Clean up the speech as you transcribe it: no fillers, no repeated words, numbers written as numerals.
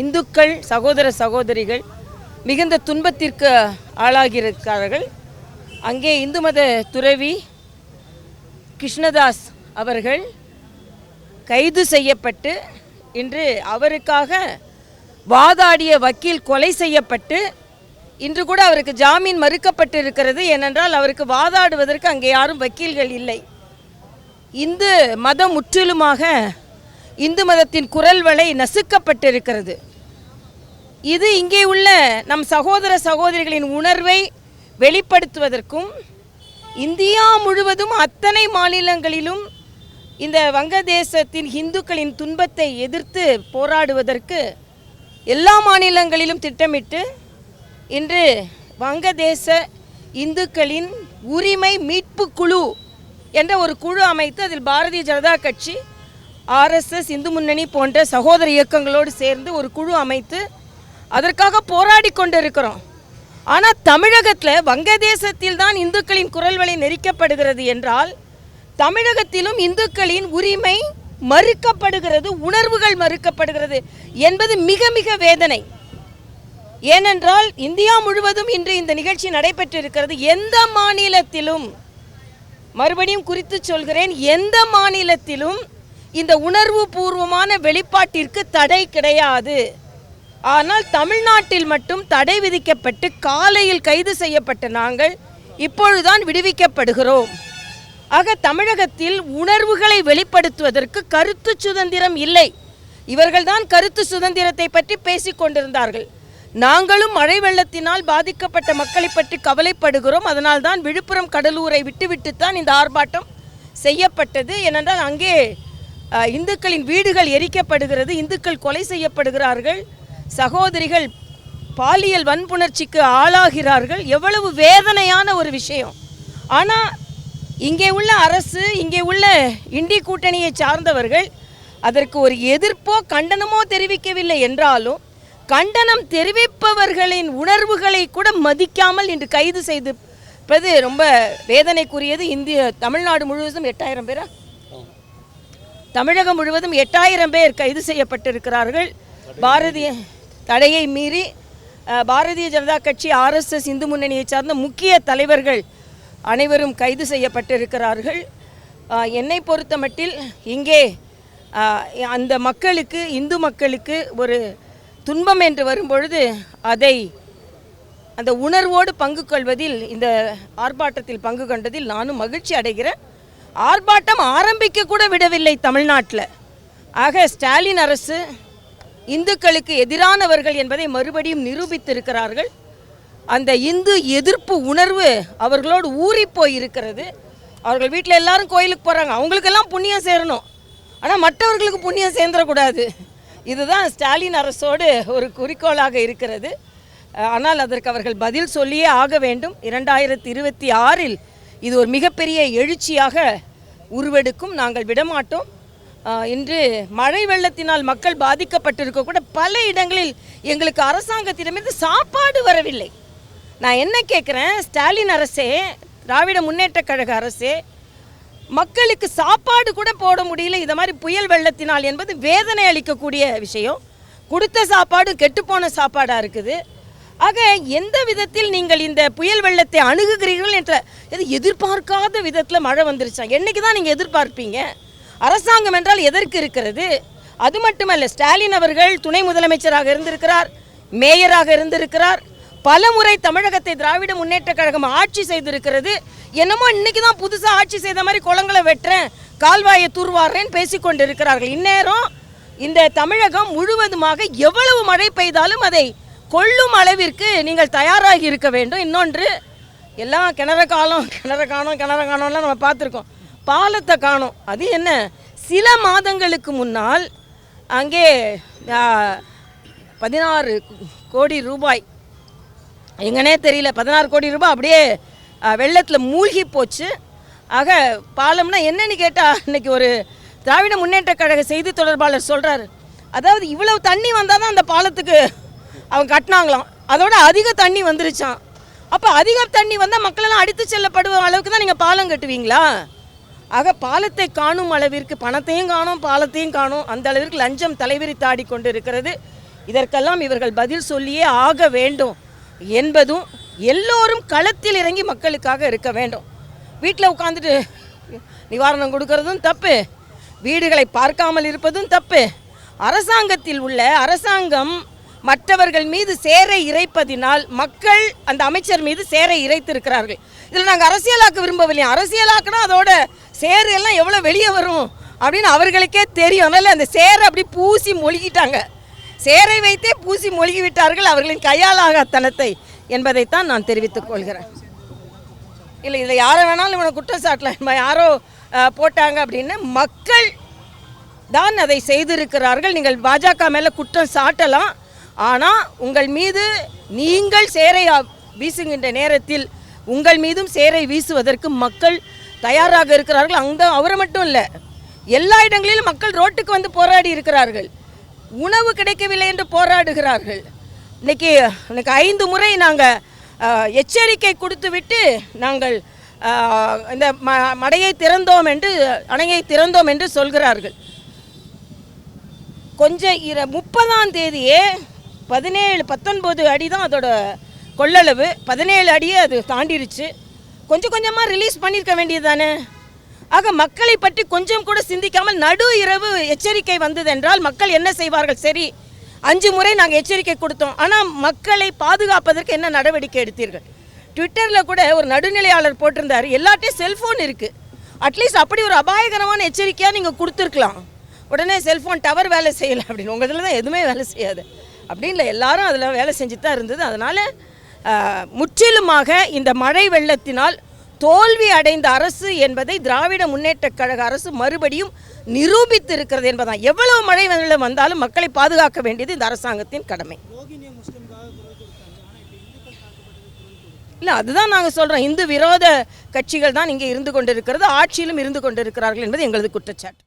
இந்துக்கள் சகோதர சகோதரிகள் மிகுந்த துன்பத்திற்கு ஆளாகியிருக்கிறார்கள். அங்கே இந்து மத துறவி கிருஷ்ணதாஸ் அவர்கள் கைது செய்யப்பட்டு இன்று அவருக்காக வாதாடிய வக்கீல் கொலை செய்யப்பட்டு இன்று கூட அவருக்கு ஜாமீன் மறுக்கப்பட்டு இருக்கிறது. ஏனென்றால் அவருக்கு வாதாடுவதற்கு அங்கே யாரும் வக்கீல்கள் இல்லை. இந்து மதம் முற்றிலுமாக இந்து மதத்தின் குரல் வலை நசுக்கப்பட்டிருக்கிறது. இது இங்கே உள்ள நம் சகோதர சகோதரிகளின் உணர்வை வெளிப்படுத்துவதற்கும் இந்தியா முழுவதும் அத்தனை மாநிலங்களிலும் இந்த வங்கதேசத்தின் இந்துக்களின் துன்பத்தை எதிர்த்து போராடுவதற்கு எல்லா மாநிலங்களிலும் திட்டமிட்டு இன்று வங்கதேச இந்துக்களின் உரிமை மீட்பு குழு என்ற ஒரு குழு அமைத்து அதில் பாரதிய ஜனதா கட்சி, RSS, இந்து முன்னணி போன்ற சகோதர இயக்கங்களோடு சேர்ந்து ஒரு குழு அமைத்து அதற்காக போராடி கொண்டு இருக்கிறோம். ஆனால் தமிழகத்தில் வங்கதேசத்தில் தான் இந்துக்களின் குரல் வலை நெரிக்கப்படுகிறது என்றால் தமிழகத்திலும் இந்துக்களின் உரிமை மறுக்கப்படுகிறது, உணர்வுகள் மறுக்கப்படுகிறது என்பது மிக மிக வேதனை. ஏனென்றால் இந்தியா முழுவதும் இன்று இந்த நிகழ்ச்சி நடைபெற்றிருக்கிறது. எந்த மாநிலத்திலும், மறுபடியும் குறித்து சொல்கிறேன், எந்த மாநிலத்திலும் இந்த உணர்வு பூர்வமான வெளிப்பாட்டிற்கு தடை கிடையாது. ஆனால் தமிழ்நாட்டில் மட்டும் தடை விதிக்கப்பட்டு காலையில் கைது செய்யப்பட்ட நாங்கள் இப்பொழுதுதான் விடுவிக்கப்படுகிறோம். ஆக தமிழகத்தில் உணர்வுகளை வெளிப்படுத்துவதற்கு கருத்து சுதந்திரம் இல்லை. இவர்கள்தான் கருத்து சுதந்திரத்தை பற்றி பேசிக் கொண்டிருந்தார்கள். நாங்களும் மழை வெள்ளத்தினால் பாதிக்கப்பட்ட மக்களை பற்றி கவலைப்படுகிறோம். அதனால் தான் விழுப்புரம் கடலூரை விட்டுவிட்டுத்தான் இந்த ஆர்ப்பாட்டம் செய்யப்பட்டது. ஏனென்றால் அங்கே இந்துக்களின் வீடுகள் எரிக்கப்படுகிறது, இந்துக்கள் கொலை செய்யப்படுகிறார்கள், சகோதரிகள் பாலியல் வன்புணர்ச்சிக்கு ஆளாகிறார்கள். எவ்வளவு வேதனையான ஒரு விஷயம். ஆனால் இங்கே உள்ள அரசு, இங்கே உள்ள இண்டி கூட்டணியை சார்ந்தவர்கள் அதற்கு ஒரு எதிர்ப்போ கண்டனமோ தெரிவிக்கவில்லை என்றாலும் கண்டனம் தெரிவிப்பவர்களின் உணர்வுகளை கூட மதிக்காமல் இன்று கைது செய்திருப்பது ரொம்ப வேதனைக்குரியது. தமிழ்நாடு முழுவதும் 8000 பேரா, தமிழகம் முழுவதும் 8000 பேர் கைது செய்யப்பட்டிருக்கிறார்கள். பாரதிய தடையை மீறி பாரதிய ஜனதா கட்சி, RSS, இந்து முன்னணியை சார்ந்த முக்கிய தலைவர்கள் அனைவரும் கைது செய்யப்பட்டிருக்கிறார்கள். என்னை பொறுத்த மட்டில் இங்கே அந்த மக்களுக்கு, இந்து மக்களுக்கு ஒரு துன்பம் என்று வரும்பொழுது அதை அந்த உணர்வோடு பங்கு கொள்வதில், இந்த ஆர்ப்பாட்டத்தில் பங்கு கொண்டதில் நானும் மகிழ்ச்சி அடைகிறேன். ஆர்ப்பாட்டம் ஆரம்பிக்க கூட விடவில்லை தமிழ்நாட்டில். ஆக ஸ்டாலின் அரசு இந்துக்களுக்கு எதிரானவர்கள் என்பதை மறுபடியும் நிரூபித்திருக்கிறார்கள். அந்த இந்து எதிர்ப்பு உணர்வு அவர்களோடு ஊறி போய் இருக்கிறது. அவர்கள் வீட்டில் எல்லாரும் கோயிலுக்கு போகிறாங்க, அவங்களுக்கெல்லாம் புண்ணியம் சேரணும், ஆனால் மற்றவர்களுக்கு புண்ணியம் சேர்ந்துடக்கூடாது. இதுதான் ஸ்டாலின் அரசோடு ஒரு குறிக்கோளாக இருக்கிறது. ஆனால் அதற்கு அவர்கள் பதில் சொல்லியே ஆக வேண்டும். 2026இல் இது ஒரு மிகப்பெரிய எழுச்சியாக உருவெடுக்கும். நாங்கள் விடமாட்டோம். இன்று மழை வெள்ளத்தினால் மக்கள் பாதிக்கப்பட்டிருக்க கூட பல இடங்களில் எங்களுக்கு அரசாங்கத்திடமிருந்து சாப்பாடு வரவில்லை. நான் என்ன கேட்குறேன், ஸ்டாலின் அரசே, திராவிட முன்னேற்ற கழக அரசே, மக்களுக்கு சாப்பாடு கூட போட முடியல இந்த மாதிரி புயல் வெள்ளத்தினால் என்பது வேதனை அளிக்கக்கூடிய விஷயம். கொடுத்த சாப்பாடு கெட்டுப்போன சாப்பாடாக இருக்குது. ஆக எந்த விதத்தில் நீங்கள் இந்த புயல் வெள்ளத்தை அணுகுகிறீர்கள் என்ற எதிர்பார்க்காத விதத்தில் மழை வந்துருச்சா? என்னைக்கு தான் நீங்கள் எதிர்பார்ப்பீங்க? அரசாங்கம் என்றால் எதற்கு இருக்கிறது? அது மட்டுமல்ல, ஸ்டாலின் அவர்கள் துணை முதலமைச்சராக இருந்திருக்கிறார், மேயராக இருந்திருக்கிறார், பல முறை தமிழகத்தை திராவிட முன்னேற்ற கழகம் ஆட்சி செய்திருக்கிறது. என்னமோ இன்னைக்கு தான் புதுசாக ஆட்சி செய்த மாதிரி குளங்களை வெட்டுறேன், கால்வாயை தூர்வாடுறேன்னு பேசிக்கொண்டு இருக்கிறார்கள். இந்நேரம் இந்த தமிழகம் முழுவதுமாக எவ்வளவு மழை பெய்தாலும் அதை கொள்ளும் அளவிற்கு நீங்கள் தயாராகி இருக்க வேண்டும். இன்னொன்று, எல்லாம் கிணற காணோம்லாம் நம்ம பார்த்துருக்கோம், பாலத்தை காணோம். அது என்ன, சில மாதங்களுக்கு முன்னால் அங்கே 16 கோடி ரூபாய், எங்கன்னே தெரியல, 16 கோடி ரூபாய் அப்படியே வெள்ளத்தில் மூழ்கி போச்சு. ஆக பாலம்னா என்னன்னு கேட்டால், இன்றைக்கி ஒரு திராவிட முன்னேற்ற கழக செய்தி தொடர்பாளர் சொல்கிறார், அதாவது இவ்வளவு தண்ணி வந்தால் தான் அந்த பாலத்துக்கு அவங்க கட்டினாங்களாம், அதோட அதிக தண்ணி வந்துருச்சான். அப்போ அதிக தண்ணி வந்தால் மக்களெல்லாம் அடித்து செல்லப்படுற அளவுக்கு தான் நீங்கள் பாலம் கட்டுவீங்களா? ஆக பாலத்தை காணும் அளவிற்கு பணத்தையும் காணும், பாலத்தையும் காணும், அந்த அளவிற்கு லஞ்சம் தலைவிரித்தாடி கொண்டு இருக்கிறது. இதற்கெல்லாம் இவர்கள் பதில் சொல்லியே ஆக வேண்டும் என்பதும் எல்லோரும் களத்தில் இறங்கி மக்களுக்காக இருக்க வேண்டும். வீட்டில் உட்காந்துட்டு நிவாரணம் கொடுக்கறதும் தப்பு, வீடுகளை பார்க்காமல் இருப்பதும் தப்பு. அரசாங்கம் மற்றவர்கள் மீது சேரை இறைப்பதினால் மக்கள் அந்த அமைச்சர் மீது சேரை இறைத்திருக்கிறார்கள். இதில் நாங்கள் அரசியலாக்க விரும்பவில்லை. அரசியலாக்கினா அதோட சேரு எல்லாம் எவ்வளோ வெளியே வரும் அப்படின்னு அவர்களுக்கே தெரியும். அதனால் அந்த சேரை அப்படி பூசி மொழிகிட்டாங்க. சேரை வைத்தே பூசி மொழிகி விட்டார்கள் அவர்களின் கையாளாகத்தனத்தை என்பதைத்தான் நான் தெரிவித்துக் கொள்கிறேன். இல்லை, இதில் யாரை வேணாலும் இவனை குற்றம் சாட்டலாம், யாரோ போட்டாங்க அப்படின்னு. மக்கள் தான் அதை செய்திருக்கிறார்கள். நீங்கள் பாஜக மேலே குற்றம் சாட்டலாம், ஆனால் உங்கள் மீது நீங்கள் சேரை வீசுகின்ற நேரத்தில் உங்கள் மீதும் சேரை வீசுவதற்கு மக்கள் தயாராக இருக்கிறார்கள். அங்கே அவரை மட்டும் இல்லை, எல்லா இடங்களிலும் மக்கள் ரோட்டுக்கு வந்து போராடி இருக்கிறார்கள். உணவு கிடைக்கவில்லை என்று போராடுகிறார்கள். இன்னைக்கு 5 முறை நாங்கள் எச்சரிக்கை கொடுத்து விட்டு நாங்கள் இந்த அணையை திறந்தோம் என்று சொல்கிறார்கள். கொஞ்சம் 30ஆம் தேதியே 19 அடி தான் அதோட கொள்ளளவு, 17 அடியே அது தாண்டிருச்சு. கொஞ்சம் கொஞ்சமாக ரிலீஸ் பண்ணியிருக்க வேண்டியது தானே. ஆக மக்களை பற்றி கொஞ்சம் கூட சிந்திக்காமல் நடு இரவு எச்சரிக்கை வந்ததென்றால் மக்கள் என்ன செய்வார்கள்? சரி, 5 முறை நாங்கள் எச்சரிக்கை கொடுத்தோம், ஆனால் மக்களை பாதுகாப்பதற்கு என்ன நடவடிக்கை எடுத்தீர்கள்? ட்விட்டரில் கூட ஒரு நடுநிலையாளர் போட்டிருந்தார், எல்லாட்டையும் செல்ஃபோன் இருக்குது, அட்லீஸ்ட் அப்படி ஒரு அபாயகரமான எச்சரிக்கையாக நீங்கள் கொடுத்துருக்கலாம். உடனே செல்ஃபோன் டவர் வேலை செய்யலை அப்படின்னு. உங்கள் இதில் தான் எதுவுமே வேலை செய்யாது அப்படின்னு எல்லாரும் அதில் வேலை செஞ்சுட்டு தான் இருந்தது. அதனால் முற்றிலுமாக இந்த மழை வெள்ளத்தினால் தோல்வி அடைந்த அரசு என்பதை திராவிட முன்னேற்றக் கழக அரசு மறுபடியும் நிரூபித்து இருக்கிறது என்பதான். எவ்வளவு மழை வெள்ளம் வந்தாலும் மக்களை பாதுகாக்க வேண்டியது இந்த அரசாங்கத்தின் கடமை. இல்லை, அதுதான் நாங்கள் சொல்கிறோம். இந்து விரோத கட்சிகள் தான் இங்கே இருந்து கொண்டிருக்கிறது, ஆட்சியிலும் இருந்து கொண்டிருக்கிறார்கள் என்பது எங்களது குற்றச்சாட்டு.